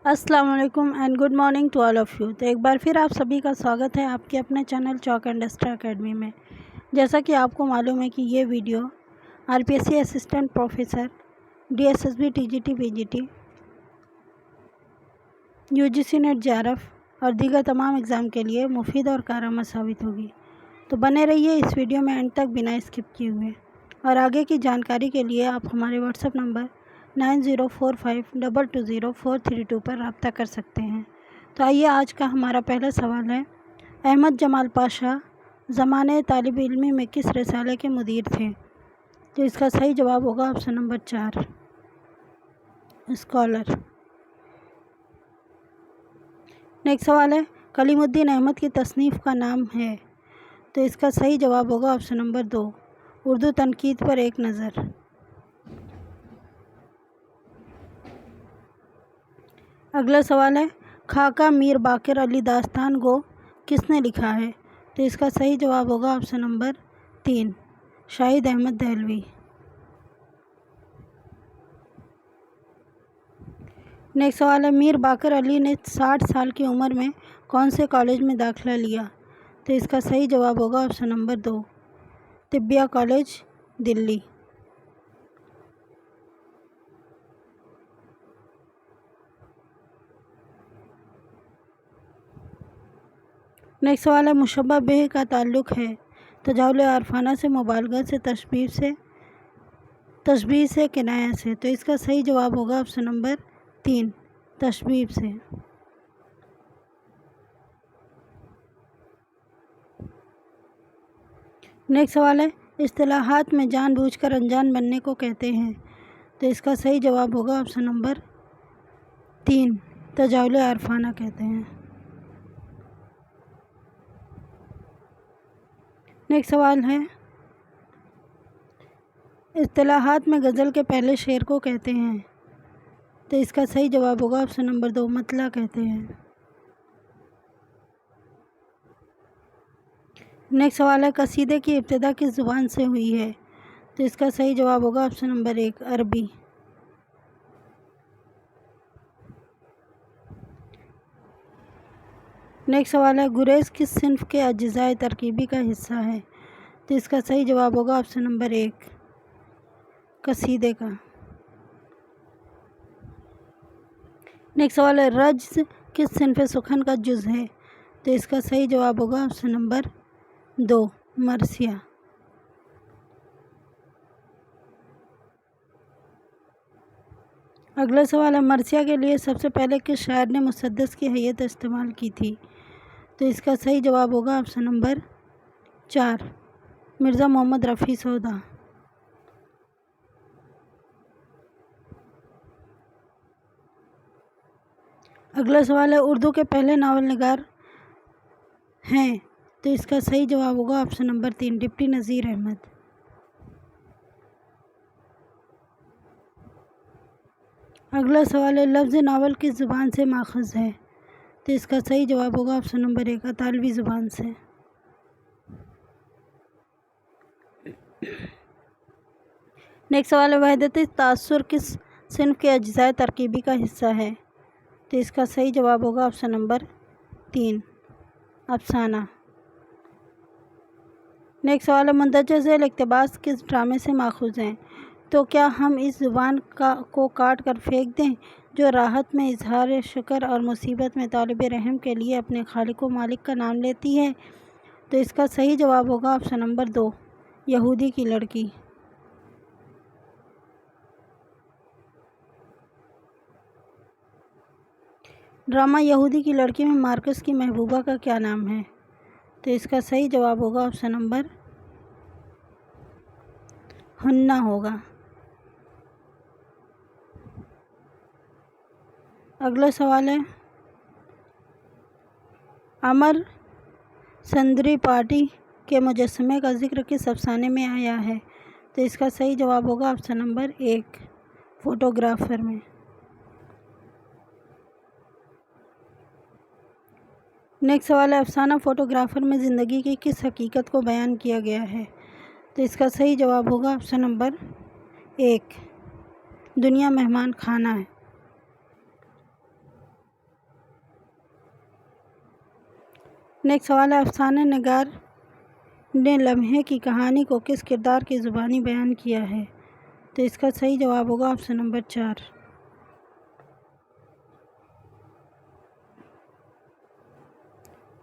السلام علیکم and good morning to all of you. تو ایک بار پھر آپ سبھی کا سواگت ہے آپ کے اپنے channel chalk and duster academy میں۔ جیسا کہ آپ کو معلوم ہے کہ یہ video RPSC assistant professor DSSB TGT PGT UGC net JRF اور دیگر تمام اگزام کے لیے مفید اور کارآمد ثابت ہوگی۔ تو بنے رہیے اس ویڈیو میں اینڈ تک بنا اسکپ کیے ہوئے، اور آگے کی جانکاری کے لیے آپ ہمارے واٹس ایپ نمبر 9045220432 پر رابطہ کر سکتے ہیں۔ تو آئیے آج کا ہمارا پہلا سوال ہے، احمد جمال پاشا زمانۂ طالب علمی میں کس رسالے کے مدیر تھے؟ تو اس کا صحیح جواب ہوگا آپشن نمبر 4، اسکالر۔ نیکسٹ سوال ہے، کلیم الدین احمد کی تصنیف کا نام ہے؟ تو اس کا صحیح جواب ہوگا آپشن نمبر 2، اردو تنقید پر ایک نظر۔ اگلا سوال ہے، خاکہ میر باقر علی داستان گو کس نے لکھا ہے؟ تو اس کا صحیح جواب ہوگا آپشن نمبر 3، شاہد احمد دہلوی۔ نیکسٹ سوال ہے، میر باقر علی نے 60 سال کی عمر میں کون سے کالج میں داخلہ لیا؟ تو اس کا صحیح جواب ہوگا آپشن نمبر 2، طبیہ کالج، دلی۔ نیکسٹ سوال ہے، مشبہ بہ کا تعلق ہے تجاہل عارفانہ سے، مبالغہ سے، تشبیہ سے، کنایہ سے؟ تو اس کا صحیح جواب ہوگا آپشن نمبر 3، تشبیہ سے۔ نیکسٹ سوال ہے، اصطلاحات میں جان بوجھ کر انجان بننے کو کہتے ہیں؟ تو اس کا صحیح جواب ہوگا آپشن نمبر 3، تجاہل عارفانہ کہتے ہیں۔ نیکسٹ سوال ہے، اصطلاحات میں غزل کے پہلے شعر کو کہتے ہیں؟ تو اس کا صحیح جواب ہوگا آپشن نمبر 2، مطلع کہتے ہیں۔ نیکسٹ سوال ہے، قصیدے کی ابتدا کس زبان سے ہوئی ہے؟ تو اس کا صحیح جواب ہوگا آپشن نمبر 1، عربی۔ نیکسٹ سوال ہے، گریز کس صنف کے اجزائے ترکیبی کا حصہ ہے؟ تو اس کا صحیح جواب ہوگا آپشن نمبر 1، قصیدے کا۔ نیکسٹ سوال ہے، رجز کس صنف سخن کا جز ہے؟ تو اس کا صحیح جواب ہوگا آپشن نمبر 2، مرثیہ۔ اگلا سوال ہے، مرثیہ کے لیے سب سے پہلے کس شاعر نے مسدس کی حیت استعمال کی تھی؟ تو اس کا صحیح جواب ہوگا آپشن نمبر 4، مرزا محمد رفیع سودا۔ اگلا سوال ہے، اردو کے پہلے ناول نگار ہیں؟ تو اس کا صحیح جواب ہوگا option number 3، deputy Nazir Ahmad. اگلا سوال ہے، لفظ ناول کس زبان سے ماخوذ ہے؟ تو اس کا صحیح جواب ہوگا آپشن نمبر 1، اطالوی زبان سے۔ نیکسٹ سوال ہے، وحدت تاثر کس صنف کے اجزائے ترکیبی کا حصہ ہے؟ تو اس کا صحیح جواب ہوگا آپشن نمبر 3، افسانہ۔ نیکسٹ سوال ہے، مندرجہ ذیل اقتباس کس ڈرامے سے ماخوذ ہیں؟ تو کیا ہم اس زبان کو کاٹ کر پھینک دیں جو راحت میں، اظہار شکر اور مصیبت میں طالب رحم کے لیے اپنے خالق و مالک کا نام لیتی ہے؟ تو اس کا صحیح جواب ہوگا آپشن نمبر 2، یہودی کی لڑکی۔ ڈرامہ یہودی کی لڑکی میں مارکس کی محبوبہ کا کیا نام ہے؟ تو اس کا صحیح جواب ہوگا آپشن نمبر ہنہ ہوگا۔ اگلا سوال ہے، امر سندری پارٹی کے مجسمے کا ذکر کس افسانے میں آیا ہے؟ تو اس کا صحیح جواب ہوگا آپشن نمبر 1، فوٹوگرافر میں۔ نیکسٹ سوال ہے، افسانہ فوٹوگرافر میں زندگی کی کس حقیقت کو بیان کیا گیا ہے؟ تو اس کا صحیح جواب ہوگا آپشن نمبر 1، دنیا مہمان خانہ ہے۔ نیکسٹ سوال ہے، افسانہ نگار نے لمحے کی کہانی کو کس کردار کی زبانی بیان کیا ہے؟ تو اس کا صحیح جواب ہوگا آپشن نمبر 4۔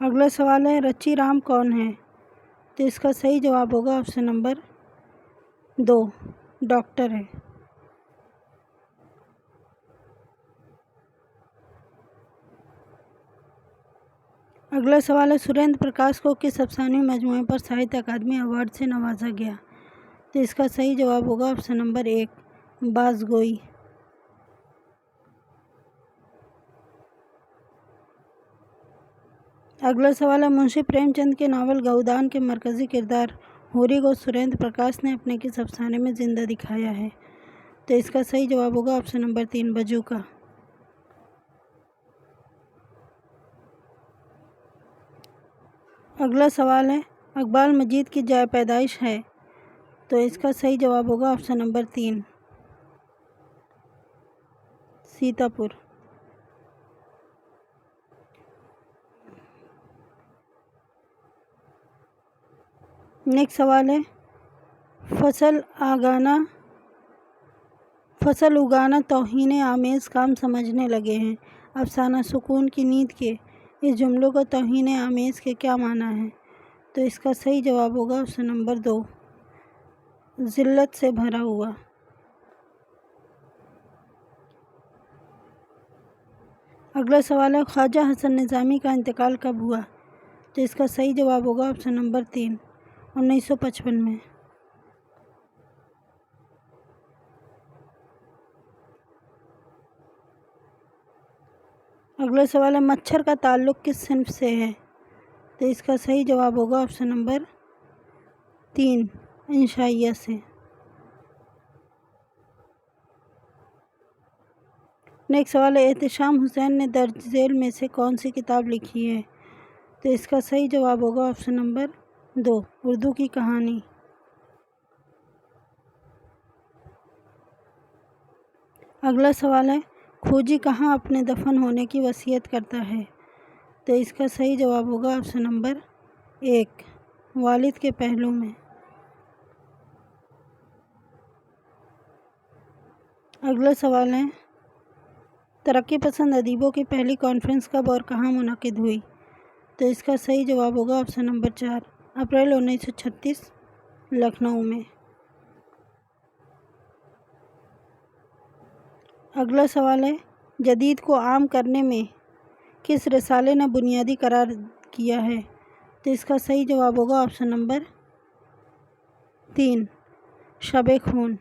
اگلا سوال ہے، رچی رام کون ہے؟ تو اس کا صحیح جواب ہوگا آپشن نمبر 2، ڈاکٹر ہے۔ اگلا سوال ہے، سریندر پرکاش کو کس افسانوی مجموعے پر ساہتیہ اکیڈمی ایوارڈ سے نوازا گیا؟ تو اس کا صحیح جواب ہوگا آپشن نمبر 1، باز گوئی۔ اگلا سوال ہے، منشی پریم چند کے ناول گؤدان کے مرکزی کردار ہوری کو سریندر پرکاش نے اپنے کس افسانے میں زندہ دکھایا ہے؟ تو اس کا صحیح جواب ہوگا آپشن نمبر 3، بجوکا۔ اگلا سوال ہے، اقبال مجید کی جائے پیدائش ہے؟ تو اس کا صحیح جواب ہوگا آپشن نمبر 3، سیتاپور۔ نیکسٹ سوال ہے، فصل اگانا توہین آمیز کام سمجھنے لگے ہیں، افسانہ سکون کی نیند کے اس جملوں کو توہین آمیز کے کیا معنی ہے؟ تو اس کا صحیح جواب ہوگا آپشن نمبر 2، ذلت سے بھرا ہوا۔ اگلا سوال ہے، خواجہ حسن نظامی کا انتقال کب ہوا؟ تو اس کا صحیح جواب ہوگا آپشن نمبر 3، 1955 میں۔ اگلا سوال ہے، مچھر کا تعلق کس صنف سے ہے؟ تو اس کا صحیح جواب ہوگا آپشن نمبر 3، انشائیہ سے۔ نیکسٹ سوال ہے، احتشام حسین نے درج ذیل میں سے کون سی کتاب لکھی ہے؟ تو اس کا صحیح جواب ہوگا آپشن نمبر 2، اردو کی کہانی۔ اگلا سوال ہے، کھوجی کہاں اپنے دفن ہونے کی وصیت کرتا ہے؟ تو اس کا صحیح جواب ہوگا آپشن نمبر 1، والد کے پہلو میں۔ اگلا سوال ہے، ترقی پسند ادیبوں کی پہلی کانفرنس کب اور کہاں منعقد ہوئی؟ تو اس کا صحیح جواب ہوگا آپشن نمبر 4، اپریل 1936، لکھنؤ میں۔ اگلا سوال ہے، جدید کو عام کرنے میں کس رسالے نے بنیادی قرار کیا ہے؟ تو اس کا صحیح جواب ہوگا آپشن نمبر 3، شب خون۔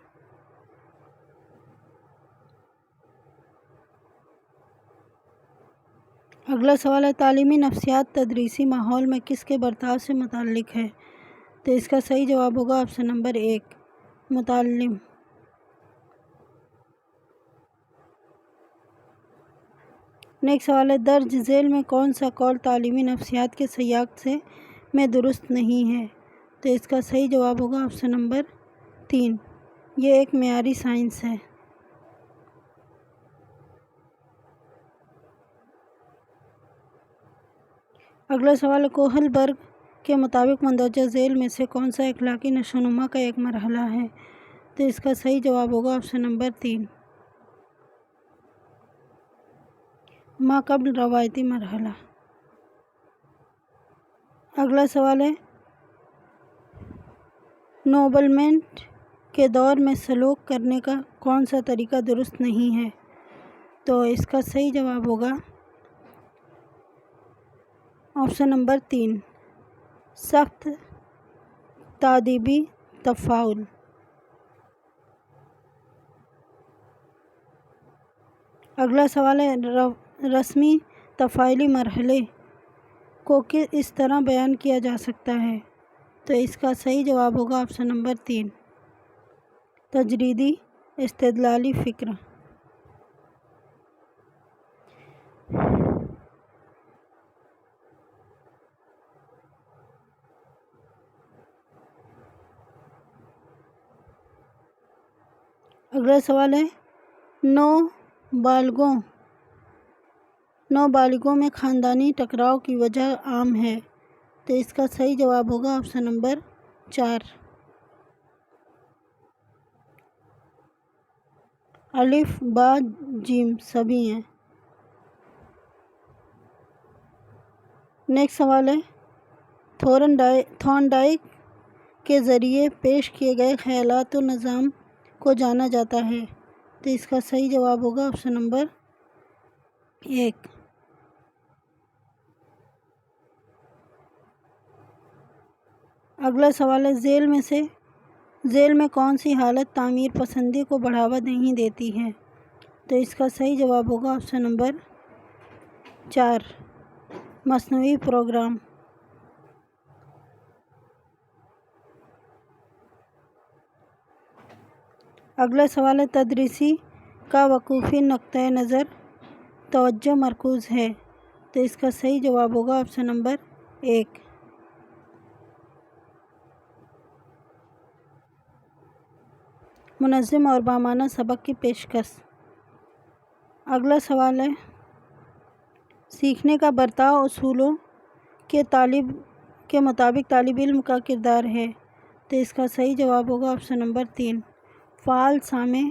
اگلا سوال ہے، تعلیمی نفسیات تدریسی ماحول میں کس کے برتاؤ سے متعلق ہے؟ تو اس کا صحیح جواب ہوگا آپشن نمبر 1، متعلم۔ نیکسٹ سوال ہے، درج ذیل میں کون سا قول تعلیمی نفسیات کے سیاق سے میں درست نہیں ہے؟ تو اس کا صحیح جواب ہوگا آپشن نمبر 3، یہ ایک معیاری سائنس ہے۔ اگلا سوال ہے، کوہل برگ کے مطابق مندرجہ ذیل میں سے کون سا اخلاقی نشوونما کا ایک مرحلہ ہے؟ تو اس کا صحیح جواب ہوگا آپشن نمبر 3، ما قبل روایتی مرحلہ۔ اگلا سوال ہے، نوبلمنٹ کے دور میں سلوک کرنے کا کون سا طریقہ درست نہیں ہے؟ تو اس کا صحیح جواب ہوگا آپشن نمبر 3، سخت تادیبی تفاعل۔ اگلا سوال ہے، رسمی تفاعلی مرحلے کو اس طرح بیان کیا جا سکتا ہے؟ تو اس کا صحیح جواب ہوگا آپشن نمبر 3، تجریدی استدلالی فکر۔ اگلا سوال ہے، نوبالغوں میں خاندانی ٹکراؤ کی وجہ عام ہے، تو اس کا صحیح جواب ہوگا آپشن نمبر 4۔ الف با جیم سبھی ہیں۔ نیکسٹ سوال ہے، تھورنڈائک کے ذریعے پیش کیے گئے خیالات و نظام کو جانا جاتا ہے، تو اس کا صحیح جواب ہوگا آپشن نمبر 1۔ اگلا سوال ہے، ذیل میں کون سی حالت تعمیر پسندی کو بڑھاوا نہیں دیتی ہے، تو اس کا صحیح جواب ہوگا آپشن نمبر 4، مصنوعی پروگرام۔ اگلا سوال ہے، تدریسی کا وقوفی نقطۂ نظر توجہ مرکوز ہے، تو اس کا صحیح جواب ہوگا آپشن نمبر 1۔ منظم اور بامعنیٰ سبق کی پیشکش۔ اگلا سوال ہے، سیکھنے کا برتاؤ اصولوں کے مطابق طالب علم کا کردار ہے، تو اس کا صحیح جواب ہوگا آپشن نمبر 3، فعال، سامع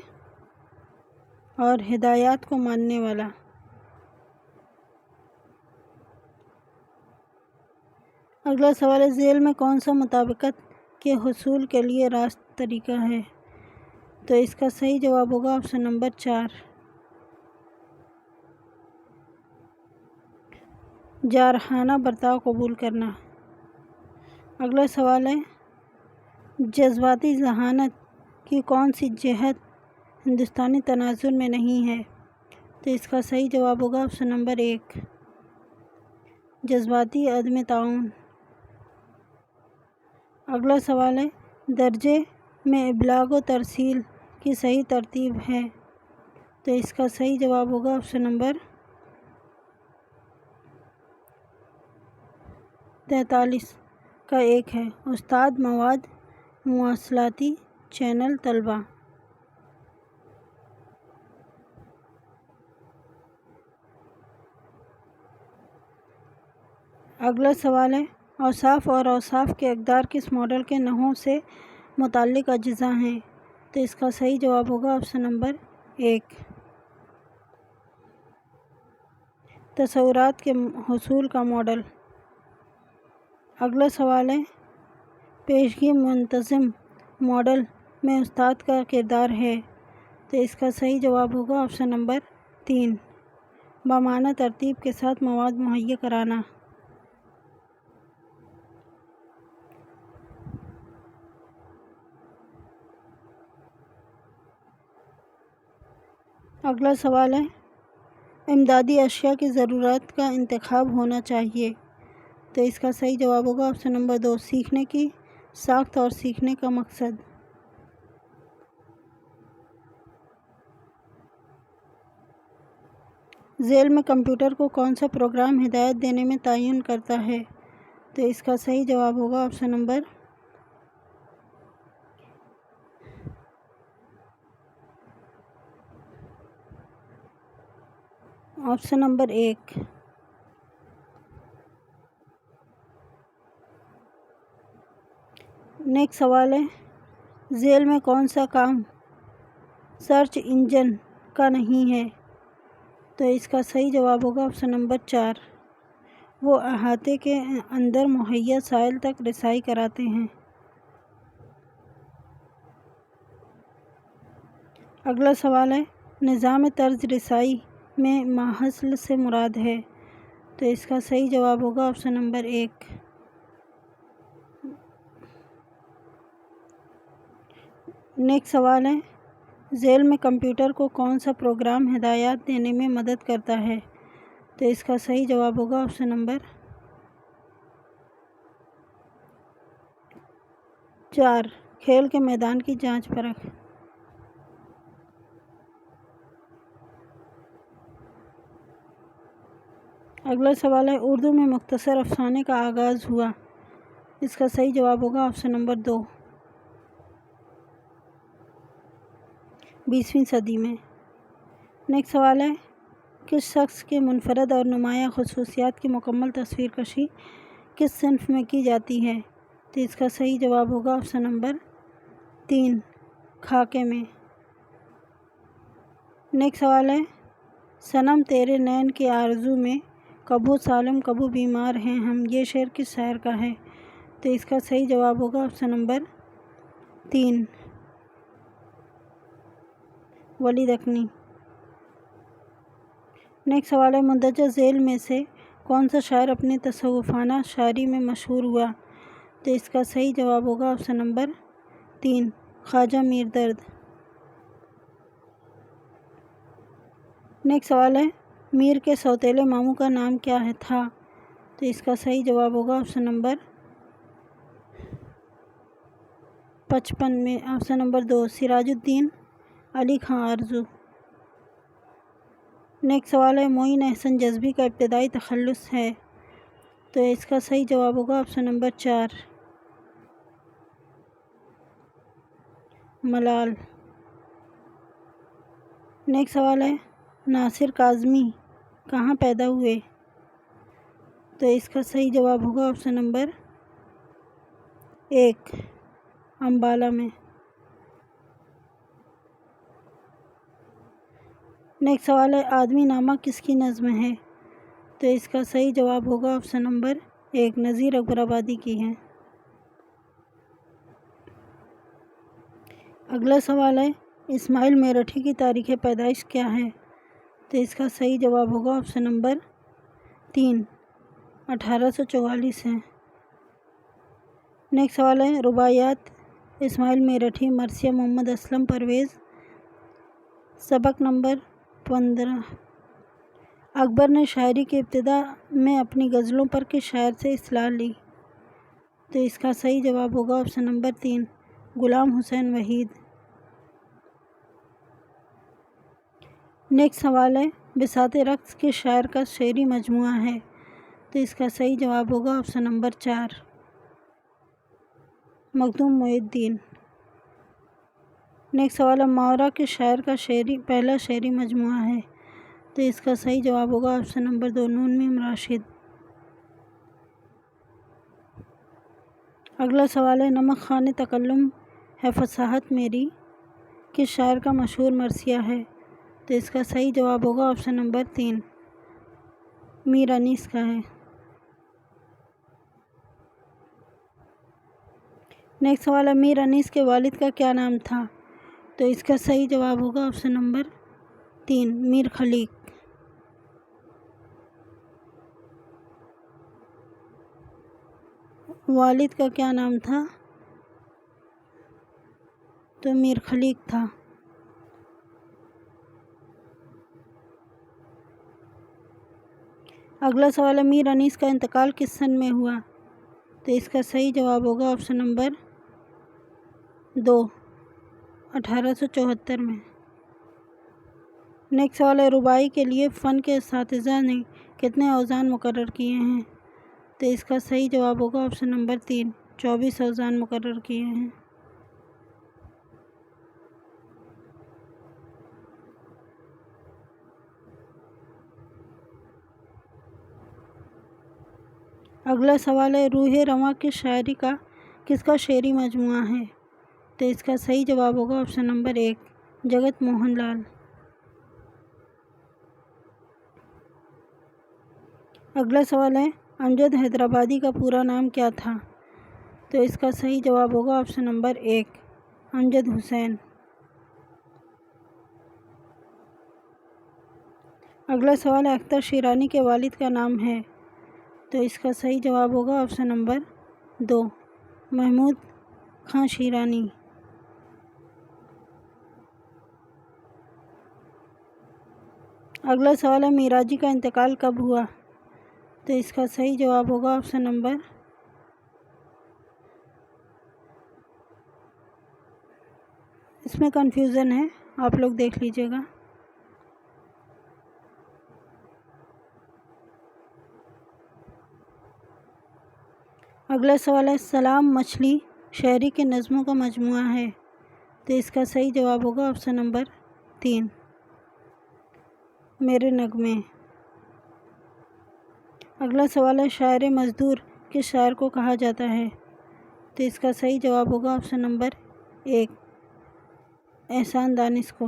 اور ہدایات کو ماننے والا۔ اگلا سوال ہے، ذیل میں کون سا مطابقت کے حصول کے لیے راست طریقہ ہے، تو اس کا صحیح جواب ہوگا آپشن نمبر 4، جارحانہ برتاؤ قبول کرنا۔ اگلا سوال ہے، جذباتی ذہانت کی کون سی جہت ہندوستانی تناظر میں نہیں ہے، تو اس کا صحیح جواب ہوگا آپشن نمبر 1، جذباتی عدم تعاون۔ اگلا سوال ہے، درجے میں ابلاغ و ترسیل کی صحیح ترتیب ہے، تو اس کا صحیح جواب ہوگا آپشن نمبر 43 کا 1 ہے، استاد، مواد، مواصلاتی چینل، طلباء۔ اگلا سوال ہے، اوصاف اور اوصاف کے اقدار کس ماڈل کے نحو سے متعلق اجزاء ہیں، تو اس کا صحیح جواب ہوگا آپشن نمبر 1، تصورات کے حصول کا ماڈل۔ اگلا سوال ہے، پیشگی منتظم ماڈل میں استاد کا کردار ہے، تو اس کا صحیح جواب ہوگا آپشن نمبر 3، بامعنیٰ ترتیب کے ساتھ مواد مہیا کرانا۔ اگلا سوال ہے، امدادی اشیاء کی ضرورت کا انتخاب ہونا چاہیے، تو اس کا صحیح جواب ہوگا آپشن نمبر 2، سیکھنے کی ساخت اور سیکھنے کا مقصد۔ ذیل میں کمپیوٹر کو کون سا پروگرام ہدایت دینے میں تعین کرتا ہے، تو اس کا صحیح جواب ہوگا آپشن نمبر 1۔ نیکسٹ سوال ہے، ذیل میں کون سا کام سرچ انجن کا نہیں ہے، تو اس کا صحیح جواب ہوگا آپشن نمبر 4، وہ احاطے کے اندر مہیا سائل تک رسائی کراتے ہیں۔ اگلا سوال ہے، نظام طرز رسائی میں ماحصل سے مراد ہے، تو اس کا صحیح جواب ہوگا آپشن نمبر 1۔ نیکسٹ سوال ہے، ذیل میں کمپیوٹر کو کون سا پروگرام ہدایات دینے میں مدد کرتا ہے، تو اس کا صحیح جواب ہوگا آپشن نمبر 4، کھیل کے میدان کی جانچ پرکھ۔ اگلا سوال ہے، اردو میں مختصر افسانے کا آغاز ہوا، اس کا صحیح جواب ہوگا آپشن نمبر 2، 20ویں صدی میں۔ نیکسٹ سوال ہے، کس شخص کی منفرد اور نمایاں خصوصیات کی مکمل تصویر کشی کس صنف میں کی جاتی ہے؟ تو اس کا صحیح جواب ہوگا آپشن نمبر 3، خاکے میں۔ نیکسٹ سوال ہے، صنم تیرے نین کی آرزو میں کبھو سالم کبھو بیمار ہیں ہم، یہ شعر کس شاعر کا ہے؟ تو اس کا صحیح جواب ہوگا آپشن نمبر 3، ولی دکنی۔ نیکسٹ سوال ہے، مندرجہ ذیل میں سے کون سا شاعر اپنی تصوفانہ شاعری میں مشہور ہوا؟ تو اس کا صحیح جواب ہوگا آپشن نمبر 3، خواجہ میر درد۔ نیکسٹ سوال ہے، میر کے سوتیلے ماموں کا نام کیا تھا؟ تو اس کا صحیح جواب ہوگا آپشن نمبر 55 میں آپشن نمبر 2، سراج الدین علی خاں آرزو۔ نیکسٹ سوال ہے، معین احسن جذبی کا ابتدائی تخلص ہے؟ تو اس کا صحیح جواب ہوگا آپشن نمبر 4، ملال۔ نیکسٹ سوال ہے، ناصر کاظمی کہاں پیدا ہوئے؟ تو اس کا صحیح جواب ہوگا آپشن نمبر 1، امبالہ میں۔ نیکسٹ سوال ہے، آدمی نامہ کس کی نظم ہے؟ تو اس کا صحیح جواب ہوگا آپشن نمبر 1، نذیر اکبر آبادی کی ہے۔ اگلا سوال ہے، اسماعیل میرٹھی کی تاریخ پیدائش کیا ہے؟ تو اس کا صحیح جواب ہوگا آپشن نمبر 3، 1844 ہے۔ نیکسٹ سوال ہے، رباعیات اسماعیل میرٹھی، مرثیہ محمد اسلم پرویز، سبق نمبر 15۔ اکبر نے شاعری کی ابتدا میں اپنی غزلوں پر کس شاعر سے اصلاح لی؟ تو اس کا صحیح جواب ہوگا آپشن نمبر 3، غلام حسین وحید۔ نیکسٹ سوال ہے، بساط رقص کس شاعر کا شعری مجموعہ ہے؟ تو اس کا صحیح جواب ہوگا آپشن نمبر 4، مخدوم محی الدین۔ نیکسٹ سوال ہے، ماورا کس شاعر کا پہلا شعری مجموعہ ہے؟ تو اس کا صحیح جواب ہوگا آپشن نمبر 2، نون میم راشد۔ اگلا سوال ہے، نمک خوان تکلم ہے فصاحت میری کس شاعر کا مشہور مرثیہ ہے؟ تو اس کا صحیح جواب ہوگا آپشن نمبر 3، میر انیس کا ہے۔ نیکسٹ سوال ہے، میر انیس کے والد کا کیا نام تھا؟ تو اس کا صحیح جواب ہوگا آپشن نمبر 3، میر خلیق۔ والد کا کیا نام تھا؟ تو میر خلیق تھا۔ اگلا سوال ہے، میر انیس کا انتقال کس سن میں ہوا؟ تو اس کا صحیح جواب ہوگا آپشن نمبر 2، 1874 میں۔ نیکسٹ سوال ہے، رباعی کے لیے فن کے اساتذہ نے کتنے اوزان مقرر کیے ہیں؟ تو اس کا صحیح جواب ہوگا آپشن نمبر 3، 24 اوزان مقرر کیے ہیں۔ اگلا سوال ہے، روح رواں کس کا شعری مجموعہ ہے؟ تو اس کا صحیح جواب ہوگا آپشن نمبر 1، جگت موہن لال۔ اگلا سوال ہے، امجد حیدرآبادی کا پورا نام کیا تھا؟ تو اس کا صحیح جواب ہوگا آپشن نمبر 1، امجد حسین۔ اگلا سوال ہے، اختر شیرانی کے والد کا نام ہے؟ تو اس کا صحیح جواب ہوگا آپشن نمبر 2، محمود خاں شیرانی۔ اگلا سوال ہے، میراجی کا انتقال کب ہوا؟ تو اس کا صحیح جواب ہوگا آپشن نمبر 2، اس میں کنفیوژن ہے، آپ لوگ دیکھ لیجئے گا۔ اگلا سوال ہے، سلام مچھلی شاعری کے نظموں کا مجموعہ ہے؟ تو اس کا صحیح جواب ہوگا آپشن نمبر 3، میرے نغمے۔ اگلا سوال ہے شاعر مزدور کس شاعر کو کہا جاتا ہے؟ تو اس کا صحیح جواب ہوگا آپشن نمبر 1 احسان دانش کو۔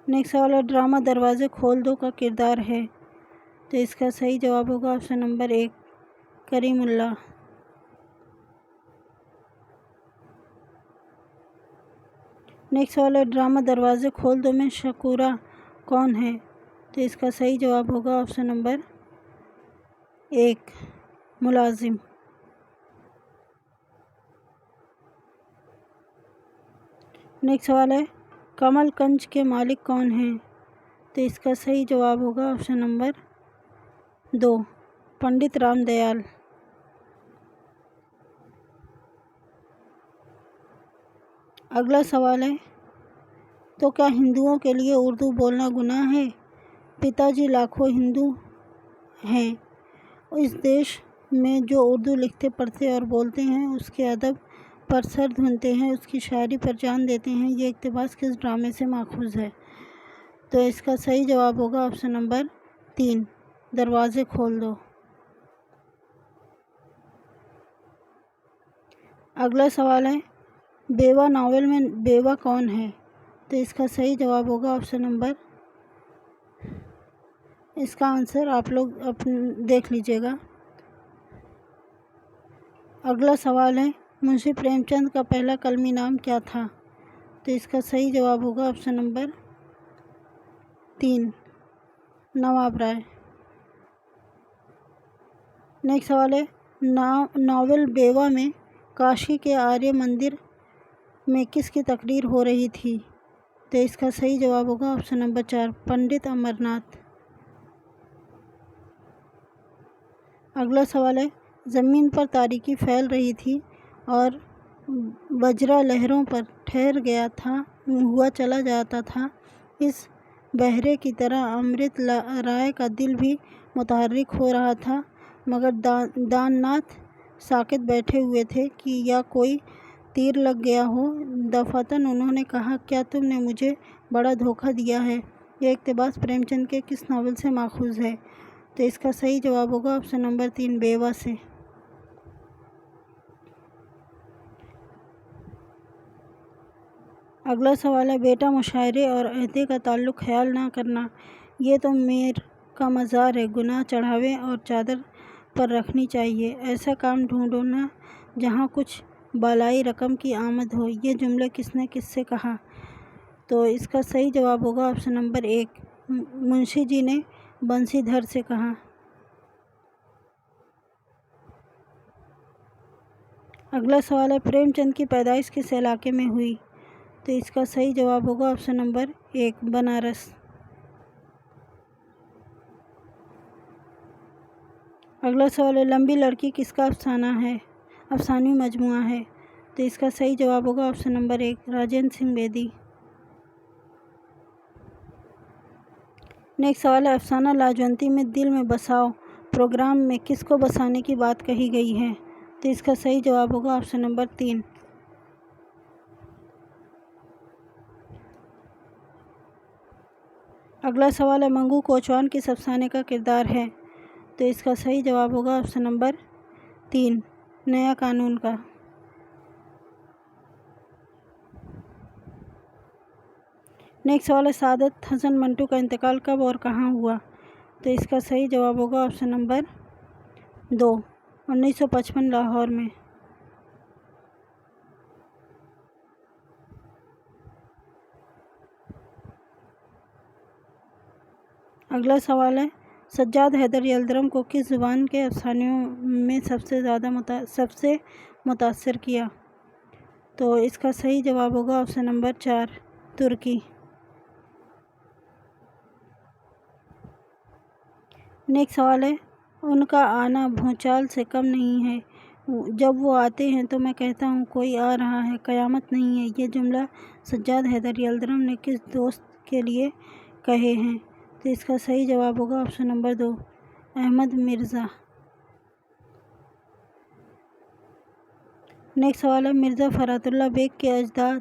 نیکسٹ سوال ہے ڈرامہ دروازے کھول دو کا کردار ہے؟ تو اس کا صحیح جواب ہوگا آپشن نمبر 1 کریم اللہ۔ نیکسٹ سوال ہے ڈرامہ دروازے کھول دو میں شکورہ کون ہے؟ تو اس کا صحیح جواب ہوگا آپشن نمبر 1 ملازم۔ نیکسٹ سوال ہے کمل کنج کے مالک کون ہیں؟ تو اس کا صحیح جواب ہوگا آپشن نمبر 2 پنڈت رام دیال۔ اگلا سوال ہے تو کیا ہندوؤں کے لیے اردو بولنا گناہ ہے؟ پتا جی لاکھوں ہندو ہیں اس دیش میں جو اردو لکھتے پڑھتے اور بولتے ہیں، اس کے ادب پر سر دھنتے ہیں، اس کی شاعری پر جان دیتے ہیں۔ یہ اقتباس کس ڈرامے سے ماخوذ ہے؟ تو اس کا صحیح جواب ہوگا آپشن نمبر 3 دروازے کھول دو۔ اگلا سوال ہے بیوہ ناول میں بیوہ کون ہے؟ تو اس کا صحیح جواب ہوگا آپشن نمبر، اس کا آنسر آپ لوگ دیکھ لیجئے گا۔ اگلا سوال ہے منشی پریم چند کا پہلا کلمی نام کیا تھا؟ تو اس کا صحیح جواب ہوگا آپشن نمبر 3 نواب رائے۔ نیکسٹ سوال ہے ناول بیوہ میں کاشی کے آریہ مندر میں کس کی تقریر ہو رہی تھی؟ تو اس کا صحیح جواب ہوگا آپشن نمبر 4 پنڈت امرناتھ۔ اگلا سوال ہے زمین پر تاریکی پھیل رہی تھی اور بجرا لہروں پر ٹھہر گیا تھا ہوا چلا جاتا تھا، اس بہرے کی طرح امرت رائے کا دل بھی متحرک ہو رہا تھا، مگر دان ناتھ ساکت بیٹھے ہوئے تھے کہ یا کوئی تیر لگ گیا ہو۔ دفعتاً انہوں نے کہا کیا تم نے مجھے بڑا دھوکہ دیا ہے؟ یہ اقتباس پریم چند کے کس ناول سے ماخوذ ہے؟ تو اس کا صحیح جواب ہوگا آپشن نمبر 3 بیوہ سے۔ اگلا سوال ہے بیٹا مشاعرے اور عہدے کا تعلق خیال نہ کرنا، یہ تو میر کا مزار ہے، گناہ چڑھاوے اور چادر پر رکھنی چاہیے، ایسا کام ڈھونڈنا جہاں کچھ بالائی رقم کی آمد ہو، یہ جملے کس نے کس سے کہا؟ تو اس کا صحیح جواب ہوگا آپشن نمبر 1 منشی جی نے بنسی دھر سے کہا۔ اگلا سوال ہے پریم چند کی پیدائش کس علاقے میں ہوئی؟ تو اس کا صحیح جواب ہوگا آپشن نمبر 1 بنارس۔ اگلا سوال ہے لمبی لڑکی کس کا افسانوی مجموعہ ہے؟ تو اس کا صحیح جواب ہوگا آپشن نمبر 1 راجندر سنگھ بیدی۔ نیکسٹ سوال ہے افسانہ لاجونتی میں دل میں بساؤ پروگرام میں کس کو بسانے کی بات کہی گئی ہے؟ تو اس کا صحیح جواب ہوگا آپشن نمبر 3 اگلا سوال ہے منگو کوچوان کس افسانے کا کردار ہے؟ تو اس کا صحیح جواب ہوگا آپشن نمبر 3 نیا قانون کا۔ نیکسٹ سوال ہے سعادت حسن منٹو کا انتقال کب اور کہاں ہوا؟ تو اس کا صحیح جواب ہوگا آپشن نمبر 2 1955 لاہور میں۔ اگلا سوال ہے سجاد حیدر یلدرم کو کس زبان کے افسانوں میں سب سے متاثر کیا؟ تو اس کا صحیح جواب ہوگا آپشن نمبر 4 ترکی۔ نیکسٹ سوال ہے ان کا آنا بھونچال سے کم نہیں ہے، جب وہ آتے ہیں تو میں کہتا ہوں کوئی آ رہا ہے، قیامت نہیں ہے، یہ جملہ سجاد حیدر یلدرم نے کس دوست کے لیے کہے ہیں؟ تو اس کا صحیح جواب ہوگا option number 2 Ahmad Mirza. Next سوال ہے مرزا فرات اللہ بیگ کے اجداد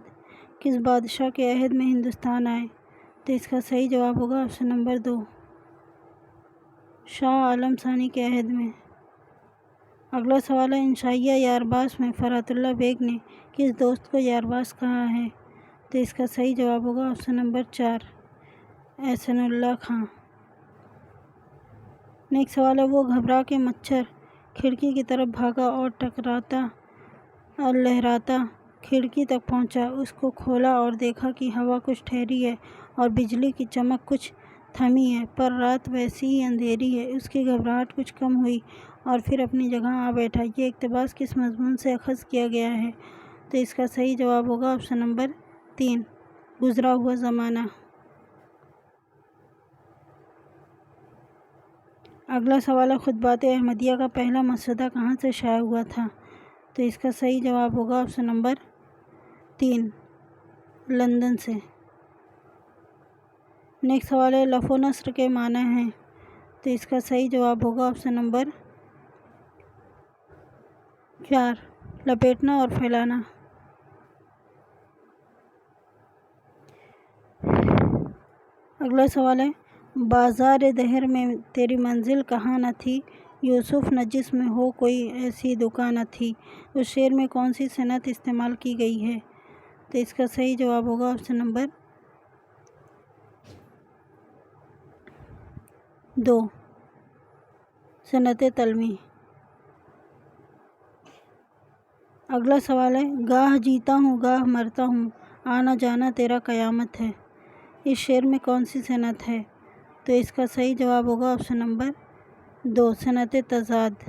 کس بادشاہ کے عہد میں ہندوستان آئے؟ تو اس کا صحیح جواب ہوگا آپشن نمبر 2، شاہ عالم ثانی کے عہد میں۔ اگلا سوال ہے، انشائیہ یارباز میں فرحت اللہ بیگ نے کس دوست کو یارباز کہا ہے؟ تو اس کا صحیح جواب ہوگا آپشن نمبر 4، احسن اللہ خان۔ نیکسٹ سوال ہے، وہ گھبرا کے مچھر کھڑکی کی طرف بھاگا اور ٹکراتا اور لہراتا کھڑکی تک پہنچا۔ اس کو کھولا اور دیکھا کہ ہوا کچھ ٹھہری ہے اور بجلی کی چمک کچھ تھمی ہے، پر رات ویسی ہی اندھیری ہے۔ اس کی گھبراہٹ کچھ کم ہوئی اور پھر اپنی جگہ آ بیٹھا۔ یہ اقتباس کس مضمون سے اخذ کیا گیا ہے؟ تو اس کا صحیح جواب ہوگا آپشن نمبر 3، گزرا ہوا زمانہ۔ اگلا سوال ہے، خطبات احمدیہ کا پہلا مسودہ کہاں سے شائع ہوا تھا؟ تو اس کا صحیح جواب ہوگا آپشن نمبر 3، لندن سے۔ نیکسٹ سوال ہے، لف و نثر کے معنی ہیں؟ تو اس کا صحیح جواب ہوگا آپشن نمبر 4، لپیٹنا اور پھیلانا۔ اگلا سوال ہے، بازار دہر میں تیری منزل کہاں نہ تھی، یوسف نجس میں ہو کوئی ایسی دکان نہ تھی۔ اس شعر میں کون سی صنعت استعمال کی گئی ہے؟ تو اس کا صحیح جواب ہوگا آپشن نمبر 2، صنعت تلوین۔ اگلا سوال ہے، گاہ جیتا ہوں گاہ مرتا ہوں، آنا جانا تیرا قیامت ہے۔ اس شعر میں کون سی صنعت ہے؟ تو اس کا صحیح جواب ہوگا آپشن نمبر 2، صنعت تضاد۔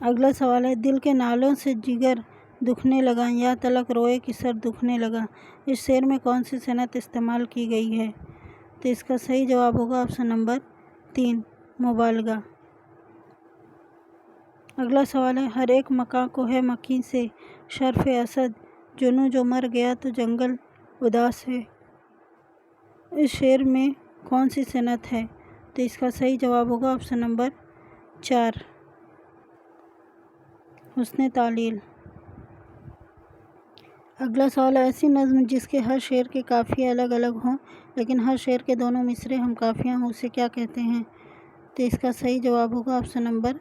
اگلا سوال ہے، دل کے نالوں سے جگر دکھنے لگا یا تلک روئے کی سر دکھنے لگا۔ اس شعر میں کون سی صنعت استعمال کی گئی ہے؟ تو اس کا صحیح جواب ہوگا آپشن نمبر 3، مبالغہ۔ اگلا سوال ہے، ہر ایک مکاں کو ہے مکی سے شرف اسد، جنوں جو مر گیا تو جنگل اداس ہے۔ اس شعر میں کون سی صنعت ہے؟ تو اس کا صحیح جواب ہوگا آپشن نمبر 4، حسن تعلیل۔ اگلا سوال ہے، ایسی نظم جس کے ہر شعر کے قافیے الگ الگ ہوں لیکن ہر شعر کے دونوں مصرعے ہم قافیہ ہوں، اسے کیا کہتے ہیں؟ تو اس کا صحیح جواب ہوگا آپشن نمبر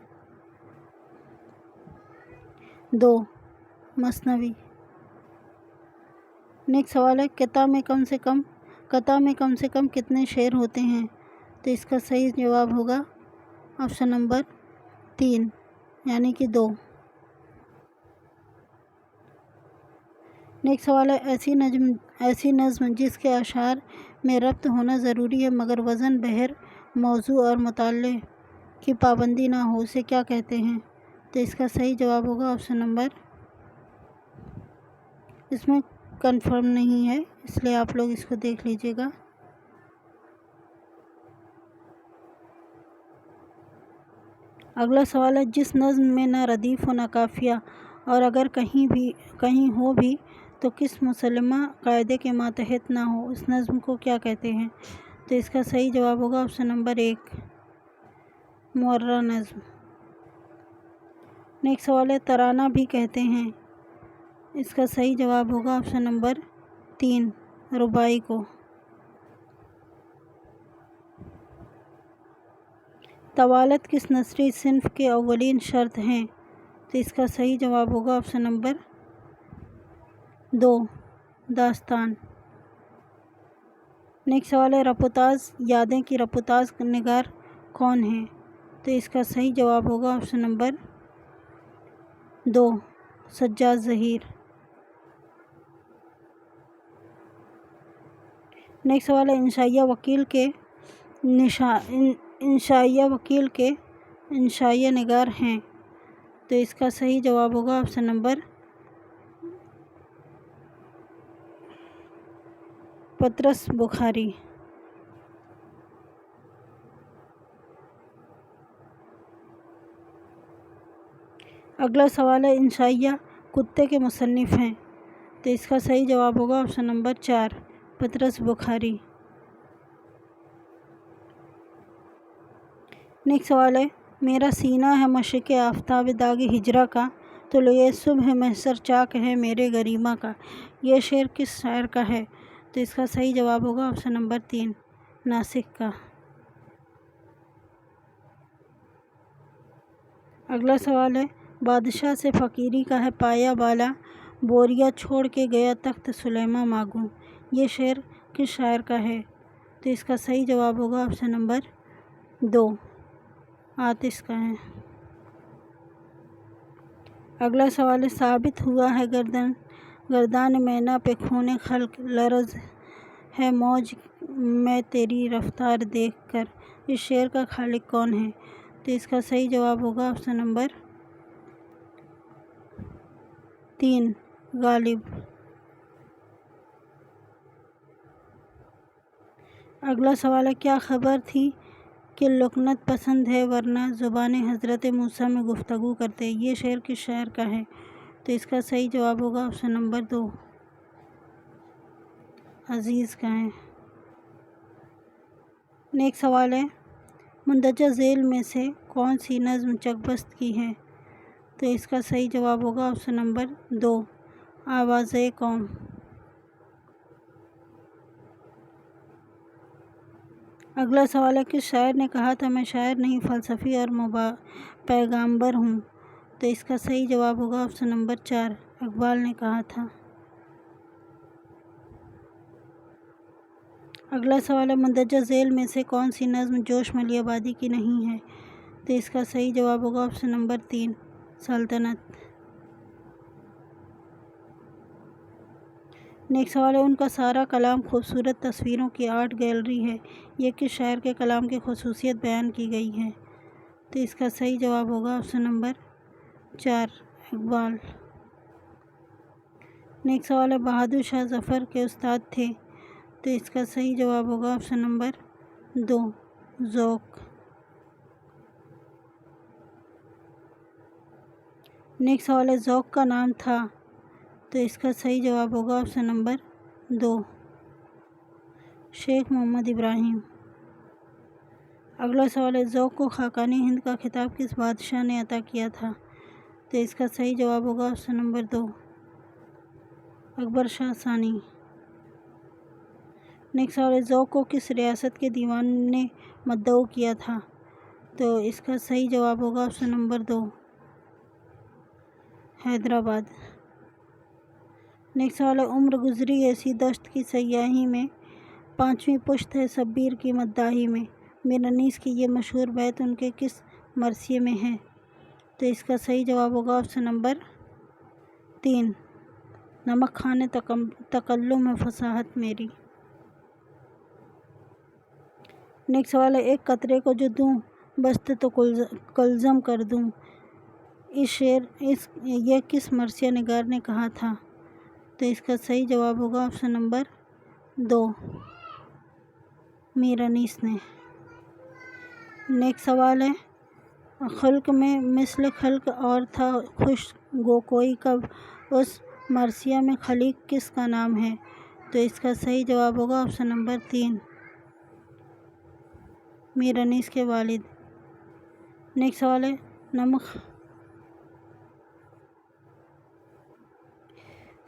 2، مثنوی۔ نیکسٹ سوال ہے، قطع میں کم سے کم کتنے شعر ہوتے ہیں؟ تو اس کا صحیح جواب ہوگا آپشن نمبر 3، یعنی کہ 2۔ نیکسٹ سوال ہے، ایسی نظم جس کے اشعار میں ربط ہونا ضروری ہے مگر وزن، بحر، موضوع اور مطالعے کی پابندی نہ ہو، اسے کیا کہتے ہیں؟ تو اس کا صحیح جواب ہوگا آپشن نمبر، اس میں کنفرم نہیں ہے اس لیے آپ لوگ اس کو دیکھ لیجئے گا۔ اگلا سوال ہے، جس نظم میں نہ ردیف ہو نہ قافیہ اور اگر کہیں ہو بھی تو کس مسلمہ قاعدے کے ماتحت نہ ہو، اس نظم کو کیا کہتے ہیں؟ تو اس کا صحیح جواب ہوگا آپشن نمبر 1، معرہ نظم۔ نیکسٹ سوال ہے، ترانہ بھی کہتے ہیں، اس کا صحیح جواب ہوگا آپشن نمبر 3، رباعی کو۔ طوالت کس نثری صنف کے اولین شرط ہیں؟ تو اس کا صحیح جواب ہوگا آپشن نمبر 2، داستان۔ نیکسٹ سوال ہے، رپوتاز یادیں کی رپوتاز نگار کون ہیں؟ تو اس کا صحیح جواب ہوگا option number 2، Sajjad Zaheer. Next سوال ہے، انشائیہ وکیل کے انشائیہ نگار ہیں؟ تو اس کا صحیح جواب ہوگا آپشن نمبر پطرس بخاری۔ اگلا سوال ہے، انشائیہ کتے کے مصنف ہیں؟ تو اس کا صحیح جواب ہوگا آپشن نمبر 4، پطرس بخاری۔ نیکسٹ سوال ہے، میرا سینہ ہے مشرق آفتاب داغ ہجرا کا، طلوع صبح محشر چاک ہے میرے گریما کا، یہ شعر کس شاعر کا ہے؟ تو اس کا صحیح جواب ہوگا آپشن نمبر 3، ناسک کا۔ اگلا سوال ہے، بادشاہ سے فقیری کا ہے پایا بالا، بوریا چھوڑ کے گیا تخت سلیماں مانگوں، یہ شعر کس شاعر کا ہے؟ تو اس کا صحیح جواب ہوگا آپشن نمبر 2، آتش کا ہے۔ اگلا سوال ہے، ثابت ہوا ہے گردان مینا پہ خون خلق، لرز ہے موج میں تیری رفتار دیکھ کر، اس شعر کا خالق کون ہے؟ تو اس کا صحیح جواب ہوگا آپشن نمبر 3، غالب۔ اگلا سوال ہے، کیا خبر تھی کہ لکنت پسند ہے ورنہ زبان حضرت موسیٰ میں گفتگو کرتے، یہ شعر کس شاعر کا ہے؟ تو اس کا صحیح جواب ہوگا آپشن نمبر 2، عزیز کا ہے۔ نیکسٹ سوال ہے، مندرجہ ذیل میں سے کون سی نظم چک بست کی ہے؟ تو اس کا صحیح جواب ہوگا آپشن نمبر 2، آواز قوم۔ اگلا سوال ہے، کس شاعر نے کہا تھا میں شاعر نہیں فلسفی اور پیغامبر ہوں؟ تو اس کا صحیح جواب ہوگا آپشن نمبر 4، اقبال نے کہا تھا۔ اگلا سوال ہے، مندرجہ ذیل میں سے کون سی نظم جوش ملی آبادی کی نہیں ہے؟ تو اس کا صحیح جواب ہوگا آپشن نمبر 3، سلطنت۔ نیکسٹ سوال ہے، ان کا سارا کلام خوبصورت تصویروں کی آرٹ گیلری ہے، یہ کس شاعر کے کلام کی خصوصیت بیان کی گئی ہے؟ تو اس کا صحیح جواب ہوگا آپشن نمبر 4، اقبال۔ نیکسٹ سوال ہے، بہادر شاہ ظفر کے استاد تھے؟ تو اس کا صحیح جواب ہوگا آپشن نمبر 2، ذوق۔ نیکسٹ سوال ہے، ذوق کا نام تھا؟ تو اس کا صحیح جواب ہوگا آپشن نمبر 2، شیخ محمد ابراہیم۔ اگلا سوال ہے، ذوق کو خاقانی ہند کا خطاب کس بادشاہ نے عطا کیا تھا؟ تو اس کا صحیح جواب ہوگا آپشن نمبر 2، اکبر شاہ ثانی۔ نیکسٹ سوال ہے، ذوق کو کس ریاست کے دیوان نے مدعو کیا تھا؟ تو اس کا صحیح جواب ہوگا آپشن نمبر 2، حیدرآباد۔ نیکسٹ سوال ہے، عمر گزری ایسی دشت کی سیاحی میں، پانچویں پشت ہے شبیر کی مداحی میں، میر انیس کی یہ مشہور بیت ان کے کس مرثیے میں ہے؟ تو اس کا صحیح جواب ہوگا آپشن نمبر 3، نمک خانے تکلم ہے فصاحت میری۔ نیکسٹ سوال ہے، ایک قطرے کو جو دوں بست تو کلزم کر دوں، یہ کس مرثیہ نگار نے کہا تھا؟ تو اس کا صحیح جواب ہوگا آپشن نمبر 2، میر انیس نے۔ نیکسٹ سوال ہے، خلق میں مثل خلق اور تھا خوش گو کوئی کب، اس مرثیہ میں خلیق کس کا نام ہے؟ تو اس کا صحیح جواب ہوگا آپشن نمبر 3، میر انیس کے والد۔ نیکسٹ سوال ہے،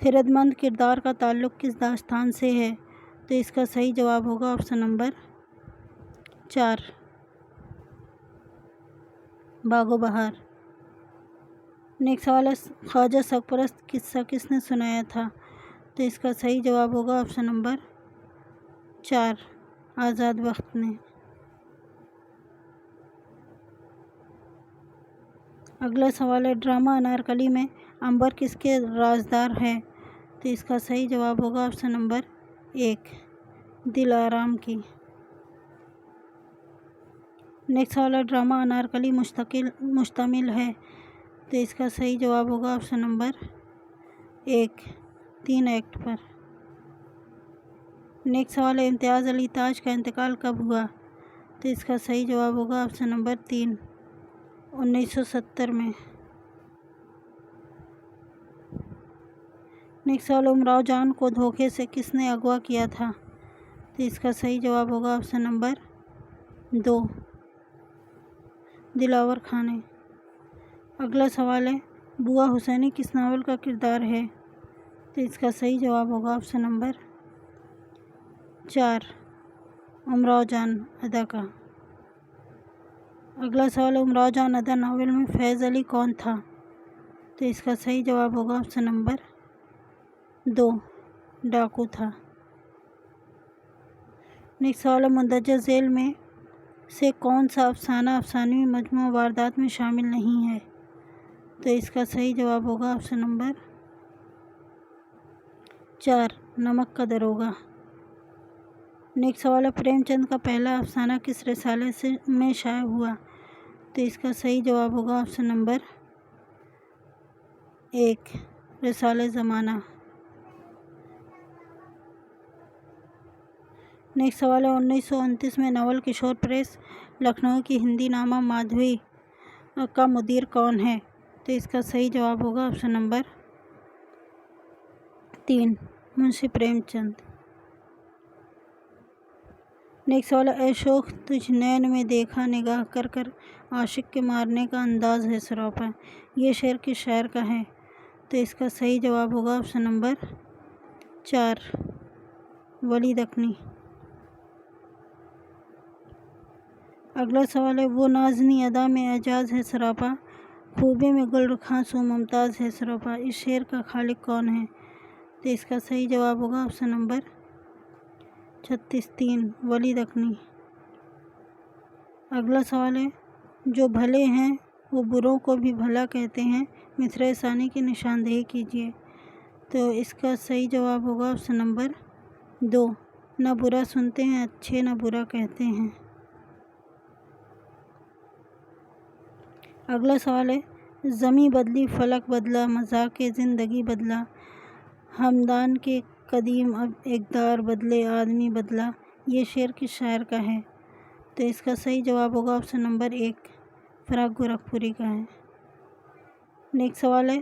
خردمند کردار کا تعلق کس داستان سے ہے؟ تو اس کا صحیح جواب ہوگا آپشن نمبر 4، باغ و بہار۔ نیکسٹ سوال ہے، خواجہ سرپرست قصہ کس نے سنایا تھا؟ تو اس کا صحیح جواب ہوگا آپشن نمبر 4، آزاد بخت نے۔ اگلا سوال ہے، ڈرامہ انارکلی میں عنبر کس کے رازدار ہے؟ تو اس کا صحیح جواب ہوگا آپشن نمبر 1، دل آرام کی۔ نیکسٹ سوال ہے، ڈرامہ انارکلی مشتمل ہے؟ تو اس کا صحیح جواب ہوگا آپشن نمبر 1، 3 ایکٹ پر۔ نیکسٹ سوال ہے، امتیاز علی تاج کا انتقال کب ہوا؟ تو اس کا صحیح جواب ہوگا آپشن نمبر 3، 1970 میں۔ نیکسٹ سوال، امراؤ جان کو دھوکے سے کس نے اغوا کیا تھا؟ تو اس کا صحیح جواب ہوگا آپشن نمبر 2، دلاور خان نے۔ اگلا سوال ہے، بوا حسینی کس ناول کا کردار ہے؟ تو اس کا صحیح جواب ہوگا آپشن نمبر 4 امراؤ جان ادا کا۔ اگلا سوال، امراؤ جان ادا ناول میں فیض علی کون تھا؟ تو اس کا صحیح جواب ہوگا آپشن نمبر 2 ڈاکو تھا۔ نیکسٹ سوال ہے، مندرجہ ذیل میں سے کون سا افسانہ افسانوی مجموعہ واردات میں شامل نہیں ہے؟ تو اس کا صحیح جواب ہوگا آپشن نمبر 4 نمک کا دروگا۔ نیکسٹ سوال ہے، پریم چند کا پہلا افسانہ کس رسالے میں شائع ہوا؟ تو اس کا صحیح جواب ہوگا آپشن نمبر 1 رسالہ زمانہ۔ نیکسٹ سوال ہے، 1929 میں نوول کشور پریس لکھنؤ کی ہندی نامہ مادھوی کا مدیر کون ہے؟ تو اس کا صحیح جواب ہوگا option number 3 Munshi Prem Chand. Next سوال ہے، اے شوخ تجھ نین میں دیکھا نگاہ کر کر عاشق کے مارنے کا انداز ہے سراپا، یہ شعر کس شاعر کا ہے؟ تو اس کا صحیح جواب ہوگا آپشن نمبر 4 ولی دکنی۔ اگلا سوال ہے، وہ نازنی ادا میں اعجاز ہے سراپا، خوبی میں گل رخاں سو ممتاز ہے سراپا، اس شعر کا خالق کون ہے؟ تو اس کا صحیح جواب ہوگا آپشن نمبر 36 ولی دکنی۔ اگلا سوال ہے، جو بھلے ہیں وہ بروں کو بھی بھلا کہتے ہیں، مصرع ثانی کی نشاندہی کیجیے۔ تو اس کا صحیح جواب ہوگا آپشن نمبر 2 نہ برا سنتے ہیں اچھے نہ برا کہتے ہیں۔ اگلا سوال ہے، زمیں بدلی فلک بدلا مذاق زندگی بدلا، ہمدان کے قدیم اب اقدار بدلے آدمی بدلا، یہ شعر کس شاعر کا ہے؟ تو اس کا صحیح جواب ہوگا آپشن نمبر 1 فراق گورکھپوری کا ہے۔ نیکسٹ سوال ہے،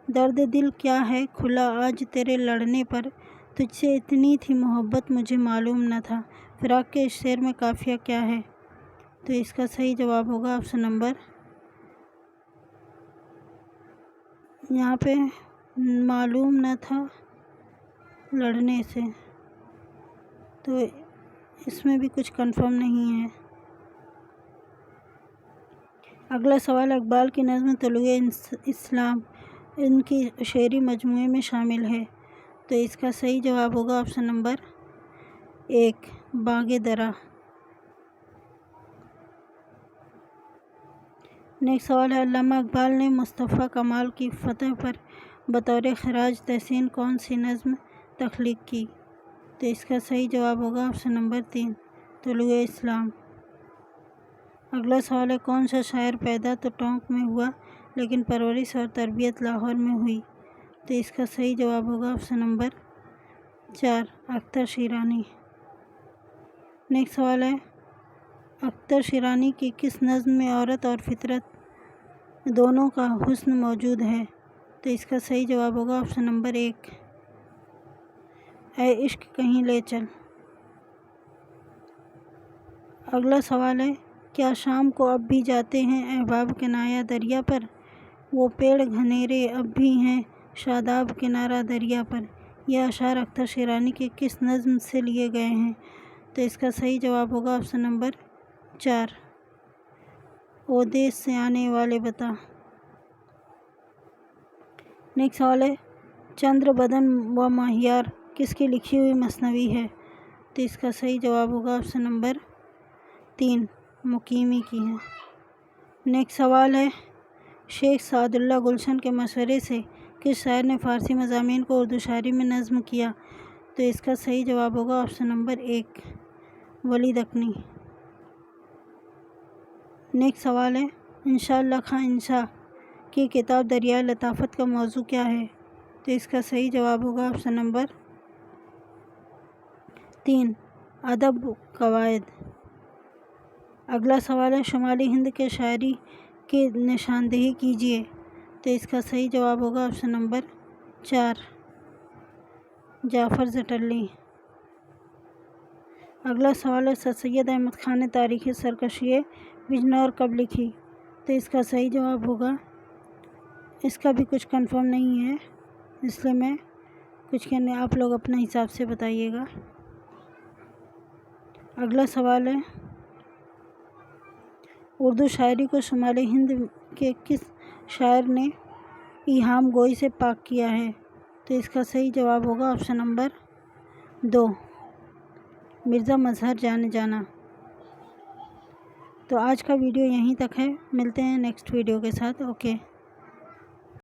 درد دل کیا ہے کھلا آج تیرے لڑنے پر، تجھ سے اتنی تھی محبت مجھے معلوم نہ تھا، فراق کے اس شعر میں قافیہ کیا ہے؟ تو اس کا صحیح جواب ہوگا آپشن نمبر یہاں پہ معلوم نہ تھا لڑنے سے، تو اس میں بھی کچھ کنفرم نہیں ہے۔ اگلا سوال، اقبال کی نظم طلوع اسلام ان کی شعری مجموعے میں شامل ہے، تو اس کا صحیح جواب ہوگا option number 1 Bang Dara. Next سوال ہے، علامہ اقبال نے مصطفیٰ کمال کی فتح پر بطور خراج تحسین کون سی نظم تخلیق کی؟ تو اس کا صحیح جواب ہوگا آپشن نمبر 3 طلوع اسلام۔ اگلا سوال ہے، کون سا شاعر پیدا تو ٹونک میں ہوا لیکن پرورش اور تربیت لاہور میں ہوئی؟ تو اس کا صحیح جواب ہوگا option number 4 Akhtar Sherani. Next سوال ہے، اختر شیرانی کی کس نظم میں عورت اور فطرت دونوں کا حسن موجود ہے؟ تو اس کا صحیح جواب ہوگا آپشن نمبر 1 اے عشق کہیں لے چل۔ اگلا سوال ہے، کیا شام کو اب بھی جاتے ہیں احباب کنارہ دریا پر، وہ پیڑ گھنیرے اب بھی ہیں شاداب کنارہ دریا پر، یہ اشعار اختر شیرانی کی کس نظم سے لیے گئے ہیں؟ تو اس کا صحیح جواب ہوگا آپشن نمبر 4 او دیس سے آنے والے بتا۔ نیکسٹ سوال ہے، چندر بدن و ماہیار کس کی لکھی ہوئی مثنوی ہے؟ تو اس کا صحیح جواب ہوگا آپشن نمبر 3 مقیمی کی ہے۔ نیکسٹ سوال ہے، شیخ سعد اللہ گلشن کے مشورے سے کس شاعر نے فارسی مضامین کو اردو شاعری میں نظم کیا؟ تو اس کا صحیح جواب ہوگا آپشن نمبر 1 ولی دکنی۔ نیکسٹ سوال ہے، انشاء اللہ خاں انشاء کی کتاب دریائے لطافت کا موضوع کیا ہے؟ تو اس کا صحیح جواب ہوگا آپشن نمبر 3 ادب قواعد۔ اگلا سوال ہے، شمالی ہند کے شاعری کی نشاندہی کیجیے۔ تو اس کا صحیح جواب ہوگا آپشن نمبر 4 جعفر زٹلی۔ اگلا سوال ہے، سر سید احمد خان نے تاریخی سرکشی بجنور کب لکھی؟ تو اس کا صحیح جواب ہوگا اس کا بھی کچھ کنفرم نہیں ہے، اس لیے میں کچھ کہنے، آپ لوگ اپنے حساب سے بتائیے گا۔ اگلا سوال ہے، اردو شاعری کو شمالی ہند کے کس شاعر نے ایہام گوئی سے پاک کیا ہے؟ تو اس کا صحیح جواب ہوگا آپشن نمبر 2، مرزا مظہر جانے جانا۔ تو آج کا ویڈیو یہیں تک ہے، ملتے ہیں نیکسٹ ویڈیو کے ساتھ۔ اوکے۔